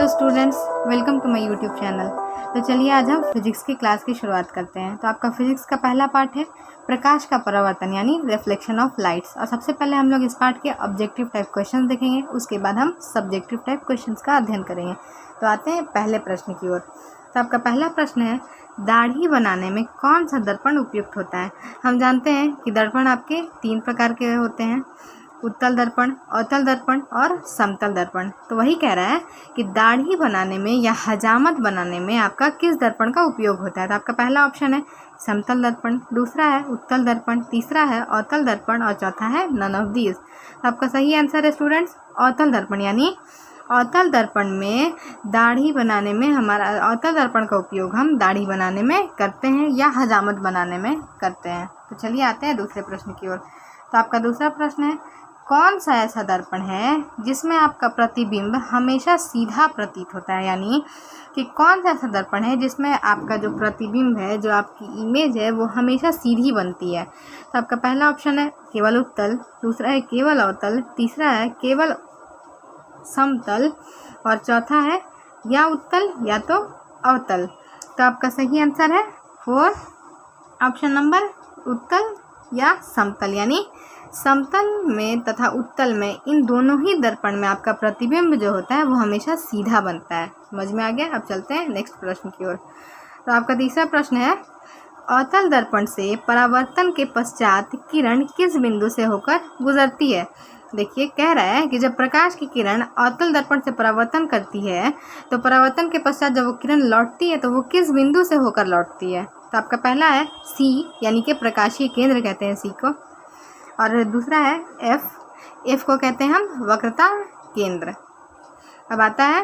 Hello students, welcome to my YouTube channel. तो चलिए आज हम फिजिक्स की क्लास की शुरुआत करते हैं। तो आपका फिजिक्स का पहला पार्ट है प्रकाश का परावर्तन यानी रिफ्लेक्शन ऑफ लाइट्स। और सबसे पहले हम लोग इस पार्ट के ऑब्जेक्टिव टाइप क्वेश्चन देखेंगे, उसके बाद हम सब्जेक्टिव टाइप क्वेश्चंस का अध्ययन करेंगे। तो आते हैं पहले प्रश्न की ओर। तो आपका पहला प्रश्न है, दाढ़ी बनाने में कौन सा दर्पण उपयुक्त होता है। हम जानते हैं कि दर्पण आपके 3 प्रकार के होते हैं, उत्तल दर्पण, अवतल दर्पण और समतल दर्पण। तो वही कह रहा है कि दाढ़ी बनाने में या हजामत बनाने में आपका किस दर्पण का उपयोग होता है। तो आपका पहला ऑप्शन है समतल दर्पण, दूसरा है उत्तल दर्पण, तीसरा है अवतल दर्पण और चौथा है नन ऑफ दीज। तो आपका सही आंसर है स्टूडेंट्स अवतल दर्पण, यानी अवतल दर्पण में दाढ़ी बनाने में हमारा अवतल दर्पण का उपयोग हम दाढ़ी बनाने में करते हैं या हजामत बनाने में करते हैं। तो चलिए आते हैं दूसरे प्रश्न की ओर। तो आपका दूसरा प्रश्न है, कौन सा ऐसा दर्पण है जिसमें आपका प्रतिबिंब हमेशा सीधा प्रतीत होता है। यानी कि कौन सा ऐसा दर्पण है जिसमें आपका जो प्रतिबिंब है, जो आपकी इमेज है, वो हमेशा सीधी बनती है। तो आपका पहला ऑप्शन है केवल उत्तल, दूसरा है केवल अवतल, तीसरा है केवल समतल और चौथा है या उत्तल या तो अवतल। तो आपका सही आंसर है 4 ऑप्शन नंबर उत्तल या समतल, यानी समतल में तथा उत्तल में इन दोनों ही दर्पण में आपका प्रतिबिंब जो होता है वो हमेशा सीधा बनता है। समझ में आ गया। अब चलते हैं नेक्स्ट प्रश्न की ओर। तो आपका तीसरा प्रश्न है, अवतल दर्पण से परावर्तन के पश्चात किरण किस बिंदु से होकर गुजरती है। देखिए कह रहा है कि जब प्रकाश की किरण अवतल दर्पण से परावर्तन करती है तो परावर्तन के पश्चात जब वो किरण लौटती है तो वो किस बिंदु से होकर लौटती है। तो आपका पहला है सी, यानी कि प्रकाशीय केंद्र कहते हैं सी को, और दूसरा है एफ को कहते हैं हम वक्रता केंद्र। अब आता है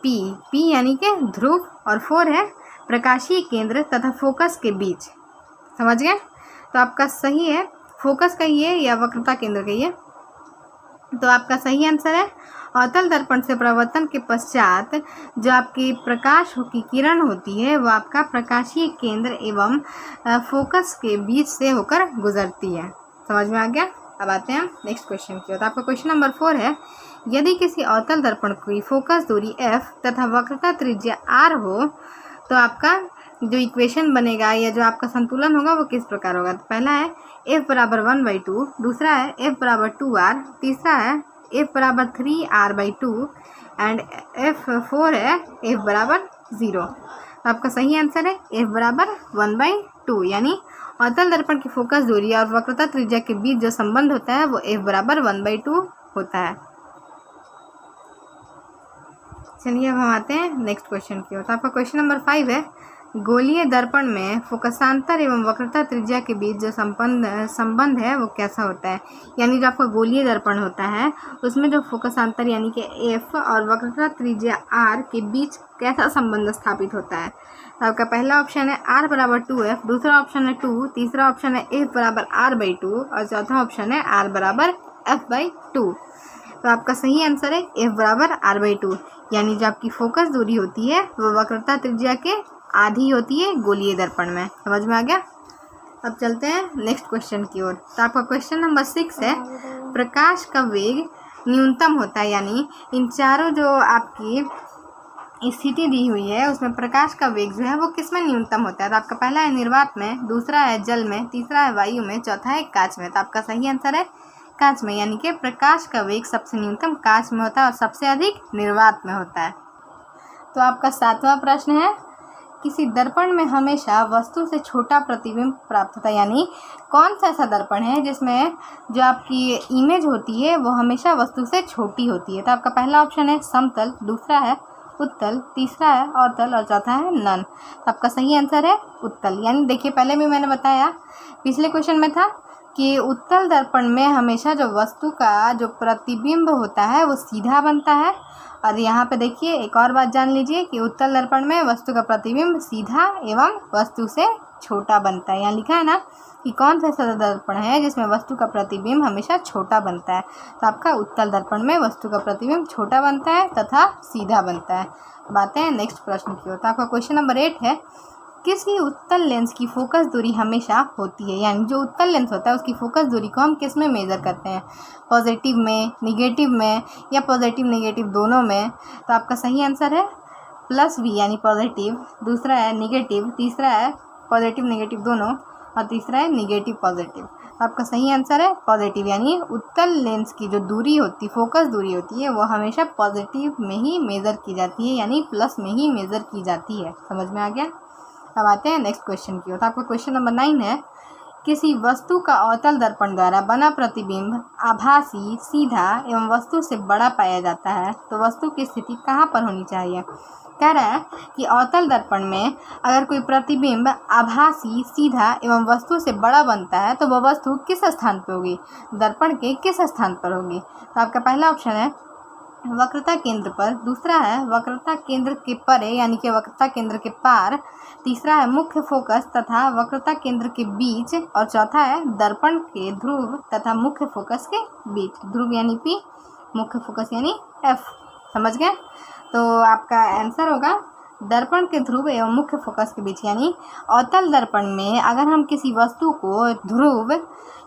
पी यानी कि ध्रुव, और 4 है प्रकाशीय केंद्र तथा फोकस के बीच। समझ गए। तो आपका सही है फोकस कहिए या वक्रता केंद्र कहिए। तो आपका सही आंसर है अवतल दर्पण से परावर्तन के पश्चात जो आपकी प्रकाश की किरण होती है वो आपका प्रकाशीय केंद्र एवं फोकस के बीच से होकर गुजरती है। समझ में आ गया। अब आते हैं नेक्स्ट क्वेश्चन की ओर। तो आपका क्वेश्चन नंबर 4 है, यदि किसी अवतल दर्पण की फोकस दूरी f तथा वक्रता त्रिज्या r हो तो आपका जो इक्वेशन बनेगा या जो आपका संतुलन होगा वो किस प्रकार होगा। तो पहला है f बराबर 1/2, दूसरा है f बराबर 2r, तीसरा है f बराबर 3r/2 एंड f4 है f बराबर 0। तो आपका सही आंसर है f बराबर 1/2, यानी अवतल दर्पण की फोकस दूरी और वक्रता त्रिज्या के बीच जो संबंध होता है वो f बराबर 1/2 होता है। चलिए अब हम आते हैं नेक्स्ट क्वेश्चन की ओर। तो आपका क्वेश्चन नंबर 5 है, गोलीय दर्पण में फोकसांतर एवं वक्रता त्रिज्या के बीच जो संबंध है वो कैसा होता है। यानी जो आपका गोलीय दर्पण होता है उसमें जो फोकसांतर यानी कि f और वक्रता त्रिज्या r के बीच कैसा संबंध स्थापित होता है। तो आपका पहला ऑप्शन है r बराबर 2f, दूसरा ऑप्शन है 2, तीसरा ऑप्शन है f बराबर r/2 और चौथा ऑप्शन है r बराबर f/2। तो आपका सही आंसर है f बराबर r/2, यानी जो आपकी फोकस दूरी होती है वो वक्रता त्रिज्या के आधी होती है गोलीय दर्पण में। समझ में आ गया। अब चलते हैं नेक्स्ट क्वेश्चन की ओर। तो आपका क्वेश्चन नंबर 6 है, प्रकाश का वेग न्यूनतम होता है। यानी इन चारों जो आपकी स्थिति दी हुई है उसमें प्रकाश का वेग जो है वो किस में न्यूनतम होता है। तो आपका पहला है निर्वात में, दूसरा है जल में, तीसरा है वायु में, चौथा है कांच में। तो आपका सही आंसर है कांच में, यानी कि प्रकाश का वेग सबसे न्यूनतम कांच में होता है और सबसे अधिक निर्वात में होता है। तो आपका 7वां प्रश्न है, किसी दर्पण में हमेशा वस्तु से छोटा प्रतिबिंब प्राप्त होता है। यानी कौन सा ऐसा दर्पण है जिसमें जो आपकी इमेज होती है वो हमेशा वस्तु से छोटी होती है। तो आपका पहला ऑप्शन है समतल, दूसरा है उत्तल, तीसरा है अवतल और चौथा है नन। तो आपका सही आंसर है उत्तल। यानी देखिए पहले भी मैंने बताया, पिछले क्वेश्चन में था कि उत्तल दर्पण में हमेशा जो वस्तु का जो प्रतिबिंब होता है वो सीधा बनता है, और यहाँ पे देखिए एक और बात जान लीजिए कि उत्तल दर्पण में वस्तु का प्रतिबिंब सीधा एवं वस्तु से छोटा बनता है। यहाँ लिखा है ना कि कौन सा ऐसा दर्पण है जिसमें वस्तु का प्रतिबिंब हमेशा छोटा बनता है। तो आपका उत्तल दर्पण में वस्तु का प्रतिबिंब छोटा बनता है तथा सीधा बनता है। अब आते हैं नेक्स्ट प्रश्न की ओर। तो आपका क्वेश्चन नंबर 8 है, किसी उत्तल लेंस की फोकस दूरी हमेशा होती है, यानी जो उत्तल लेंस होता है उसकी फोकस दूरी को हम किस में मेज़र करते हैं, पॉजिटिव में, निगेटिव में या पॉजिटिव नेगेटिव दोनों में। तो आपका सही आंसर है +v यानी पॉजिटिव, दूसरा है निगेटिव, तीसरा है पॉजिटिव नेगेटिव दोनों और तीसरा है निगेटिव पॉजिटिव। आपका सही आंसर है पॉजिटिव, यानी उत्तल लेंस की जो दूरी होती, फोकस दूरी होती है वो हमेशा पॉजिटिव में ही मेज़र की जाती है, यानी प्लस में ही मेज़र की जाती है। समझ में आ गया। अब आते हैं नेक्स्ट क्वेश्चन की ओर। तो आपका क्वेश्चन नंबर 9 है, किसी वस्तु का अवतल दर्पण द्वारा बना प्रतिबिंब आभासी, सीधा एवं वस्तु से बड़ा पाया जाता है, तो वस्तु की स्थिति कहाँ पर होनी चाहिए। कह रहा है कि अवतल दर्पण में अगर कोई प्रतिबिंब आभासी, सीधा एवं वस्तु से बड़ा बनता है तो वह वस्तु किस स्थान पर होगी, दर्पण के किस स्थान पर होगी। तो आपका पहला ऑप्शन है वक्रता केंद्र पर, दूसरा है वक्रता केंद्र के परे यानी कि वक्रता केंद्र के पार, तीसरा है मुख्य फोकस तथा वक्रता केंद्र के बीच और चौथा है दर्पण के ध्रुव तथा मुख्य फोकस के बीच। ध्रुव यानी P, मुख्य फोकस यानी F। समझ गए। तो आपका आंसर होगा दर्पण के ध्रुव एवं मुख्य फोकस के बीच, यानी अवतल दर्पण में अगर हम किसी वस्तु को ध्रुव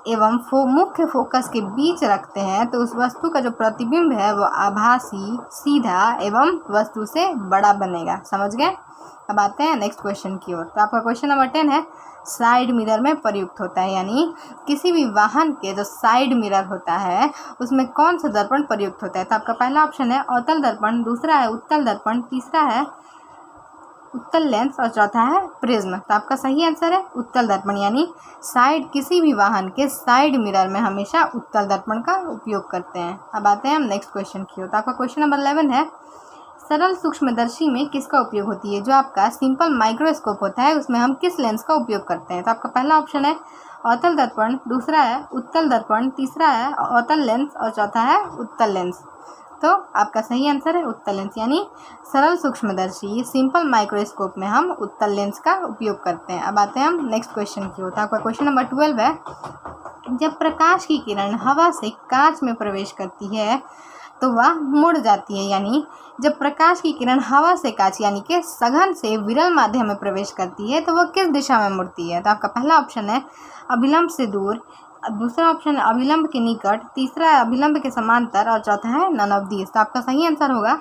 एवं मुख्य फोकस के बीच रखते हैं तो उस वस्तु का जो प्रतिबिंब है वो आभासी, सीधा एवं वस्तु से बड़ा बनेगा। समझ गए। अब आते हैं नेक्स्ट क्वेश्चन की ओर। तो आपका क्वेश्चन नंबर 10 है, साइड मिरर में प्रयुक्त होता है, यानी किसी भी वाहन के जो साइड मिरर होता है उसमें कौन सा दर्पण प्रयुक्त होता है। तो आपका पहला ऑप्शन है अवतल दर्पण, दूसरा है उत्तल दर्पण, तीसरा है उत्तल लेंस और चौथा है प्रिज्म। तो आपका सही आंसर है उत्तल दर्पण, यानी साइड, किसी भी वाहन के साइड मिरर में हमेशा उत्तल दर्पण का उपयोग करते हैं। अब आते हैं हम नेक्स्ट क्वेश्चन की ओर। तो आपका क्वेश्चन नंबर 11 है, सरल सूक्ष्मदर्शी में किसका उपयोग होती है। जो आपका सिंपल माइक्रोस्कोप होता है उसमें हम किस लेंस का उपयोग करते हैं। तो आपका पहला ऑप्शन है अवतल दर्पण, दूसरा है उत्तल दर्पण, तीसरा है अवतल लेंस और चौथा है उत्तल लेंस। तो आपका सही आंसर है उत्तल लेंस, यानी सरल सूक्ष्मदर्शी सिंपल माइक्रोस्कोप में हम उत्तल लेंस का उपयोग करते हैं। अब आते हैं हम नेक्स्ट क्वेश्चन की ओर। आपका क्वेश्चन नंबर 12 है, जब प्रकाश की किरण हवा से कांच में प्रवेश करती है तो वह मुड़ जाती है, यानी जब प्रकाश की किरण हवा से कांच यानी कि सघन से विरल माध्यम में प्रवेश करती है तो वह किस दिशा में मुड़ती है। तो आपका पहला ऑप्शन है अभिलंब से दूर, दूसरा ऑप्शन है अभिलंब के निकट, तीसरा है अभिलंब के समांतर और चौथा है नन ऑफ दीज। तो आपका सही आंसर होगा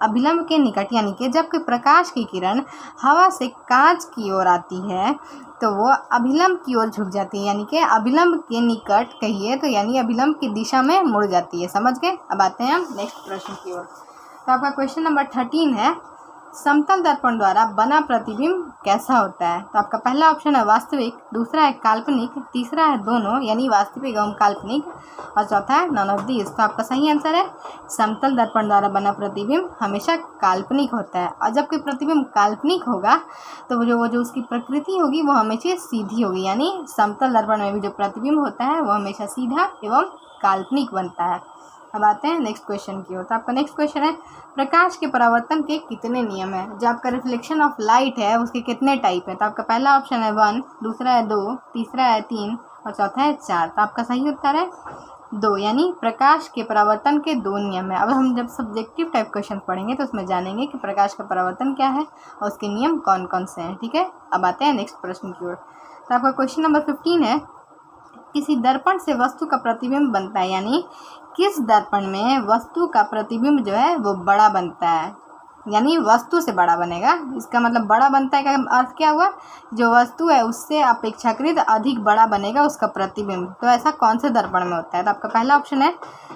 अभिलंब के निकट, यानी कि जब कोई प्रकाश की किरण हवा से कांच की ओर आती है तो वो अभिलंब की ओर झुक जाती है, यानी कि अभिलंब के निकट कहिए तो यानी अभिलंब की दिशा में मुड़ जाती है। समझ गए। अब आते हैं हम नेक्स्ट प्रश्न की ओर। तो आपका क्वेश्चन नंबर 13 है, समतल दर्पण द्वारा बना प्रतिबिंब कैसा होता है। तो आपका पहला ऑप्शन है वास्तविक, दूसरा है काल्पनिक, तीसरा है दोनों यानी वास्तविक एवं काल्पनिक और चौथा है नन ऑफ दीज। तो आपका सही आंसर है समतल दर्पण द्वारा बना प्रतिबिंब हमेशा काल्पनिक होता है, और जब कोई प्रतिबिंब काल्पनिक होगा तो वो जो उसकी प्रकृति होगी वो हमेशा सीधी होगी, यानी समतल दर्पण में भी जो प्रतिबिंब होता है वो हमेशा सीधा एवं काल्पनिक बनता है। अब आते हैं नेक्स्ट क्वेश्चन की ओर। तो आपका नेक्स्ट क्वेश्चन है, प्रकाश के परावर्तन के कितने नियम हैं। जो आपका रिफ्लेक्शन ऑफ लाइट है उसके कितने टाइप है। तो आपका पहला ऑप्शन है 1, दूसरा है 2, तीसरा है 3 और चौथा है 4। तो आपका सही उत्तर है 2, यानी प्रकाश के परावर्तन के 2 नियम है। अब हम जब सब्जेक्टिव टाइप क्वेश्चन पढ़ेंगे तो उसमें जानेंगे कि प्रकाश का परावर्तन क्या है और उसके नियम कौन कौन से हैं। ठीक है। अब आते हैं नेक्स्ट प्रश्न की ओर। तो आपका क्वेश्चन नंबर 15 है, किसी दर्पण से वस्तु का प्रतिबिंब बनता है, यानी किस दर्पण में वस्तु का प्रतिबिंब जो है वो बड़ा बनता है, यानी वस्तु से बड़ा बनेगा। इसका मतलब बड़ा बनता है का अर्थ क्या हुआ, जो वस्तु है उससे अपेक्षाकृत अधिक बड़ा बनेगा उसका प्रतिबिंब। तो ऐसा कौन से दर्पण में होता है। तो आपका पहला ऑप्शन है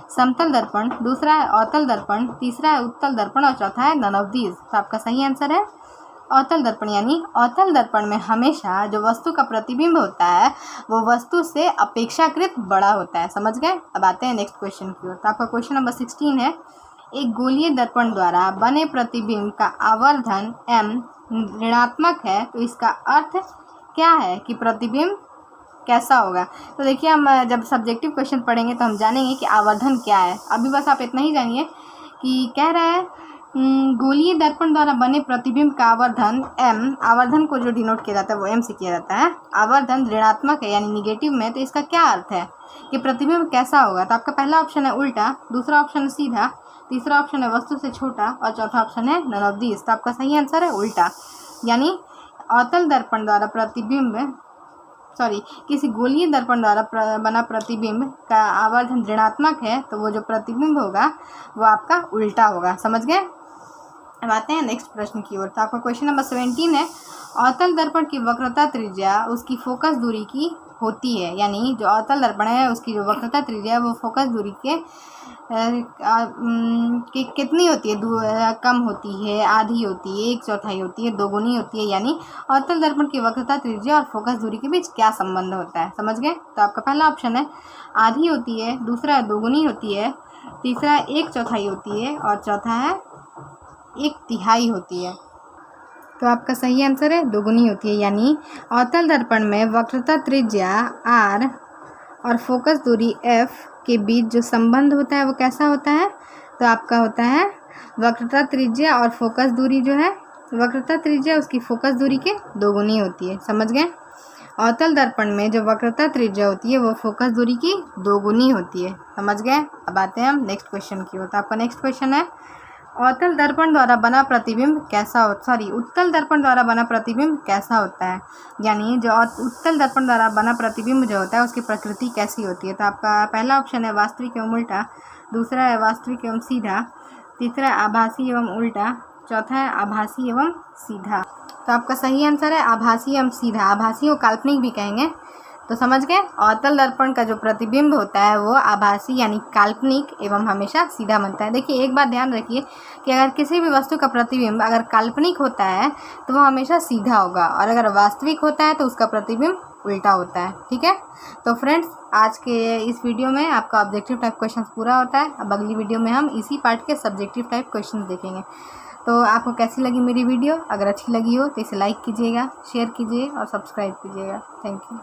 समतल दर्पण, दूसरा है अवतल दर्पण, तीसरा है उत्तल दर्पण और चौथा है नन ऑफ दीज। तो आपका सही आंसर है अवतल दर्पण, यानी अवतल दर्पण में हमेशा जो वस्तु का प्रतिबिंब होता है वो वस्तु से अपेक्षाकृत बड़ा होता है। समझ गए। अब आते हैं नेक्स्ट क्वेश्चन की ओर। तो आपका क्वेश्चन नंबर 16 है, एक गोलीय दर्पण द्वारा बने प्रतिबिंब का आवर्धन m ऋणात्मक है तो इसका अर्थ क्या है कि प्रतिबिंब कैसा होगा। तो देखिए, हम जब सब्जेक्टिव क्वेश्चन पढ़ेंगे तो हम जानेंगे कि आवर्धन क्या है। अभी बस आप इतना ही जानिए कि कह रहा है गोलीय दर्पण द्वारा बने प्रतिबिंब का आवर्धन m, आवर्धन को जो डिनोट किया जाता है वो m से किया जाता है। आवर्धन ऋणात्मक है यानी निगेटिव में, तो इसका क्या अर्थ है कि प्रतिबिंब कैसा होगा। तो आपका पहला ऑप्शन है उल्टा, दूसरा ऑप्शन है सीधा, तीसरा ऑप्शन है वस्तु से छोटा और चौथा ऑप्शन है नन ऑफ दीज। तो आपका सही आंसर है उल्टा, यानी अवतल दर्पण द्वारा किसी गोलीय दर्पण द्वारा बना प्रतिबिंब का आवर्धन ऋणात्मक है तो वो जो प्रतिबिंब होगा वो आपका उल्टा होगा। समझ गए? अब आते हैं नेक्स्ट प्रश्न की ओर। तो आपका क्वेश्चन नंबर 17 है, अवतल दर्पण की वक्रता त्रिज्या उसकी फोकस दूरी की होती है, यानी जो अवतल दर्पण है उसकी जो वक्रता त्रिज्या है वो फोकस दूरी के कितनी होती है? कम होती है, आधी होती है, 1/4 होती है, दोगुनी होती है, यानी अवतल दर्पण की वक्रता त्रिज्या और फोकस दूरी के बीच क्या संबंध होता है? समझ गए? तो आपका पहला ऑप्शन है आधी होती है, दूसरा दोगुनी होती है, तीसरा 1/4 होती है और चौथा है 1/3 होती है। तो आपका सही आंसर है दोगुनी होती है, यानी अवतल दर्पण में वक्रता त्रिज्या r और फोकस दूरी f के बीच जो संबंध होता है वो कैसा होता है? तो आपका होता है वक्रता त्रिज्या और फोकस दूरी जो है, वक्रता त्रिज्या उसकी फोकस दूरी के दोगुनी होती है। समझ गए? अवतल दर्पण में जो वक्रता त्रिज्या होती है वो फोकस दूरी की दोगुनी होती है। समझ गए? अब आते हैं हम नेक्स्ट क्वेश्चन की ओर। तो आपका नेक्स्ट क्वेश्चन है, उत्तल दर्पण द्वारा बना प्रतिबिंब कैसा होता है? यानी जो उत्तल दर्पण द्वारा बना प्रतिबिंब जो होता है उसकी प्रकृति कैसी होती है? तो आपका पहला ऑप्शन है वास्तविक एवं उल्टा, दूसरा है वास्तविक एवं सीधा, तीसरा है आभासी एवं उल्टा, चौथा है आभासी एवं सीधा। तो आपका सही आंसर है आभासी एवं सीधा। आभासी को काल्पनिक भी कहेंगे। तो समझ गए? अवतल दर्पण का जो प्रतिबिंब होता है वो आभासी यानी काल्पनिक एवं हमेशा सीधा बनता है। देखिए एक बात ध्यान रखिए कि अगर किसी भी वस्तु का प्रतिबिंब अगर काल्पनिक होता है तो वो हमेशा सीधा होगा, और अगर वास्तविक होता है तो उसका प्रतिबिंब उल्टा होता है। ठीक है? तो फ्रेंड्स, आज के इस वीडियो में आपका ऑब्जेक्टिव टाइप क्वेश्चन पूरा होता है। अब अगली वीडियो में हम इसी पार्ट के सब्जेक्टिव टाइप क्वेश्चन देखेंगे। तो आपको कैसी लगी मेरी वीडियो? अगर अच्छी लगी हो तो इसे लाइक कीजिएगा, शेयर कीजिए और सब्सक्राइब कीजिएगा। Thank you.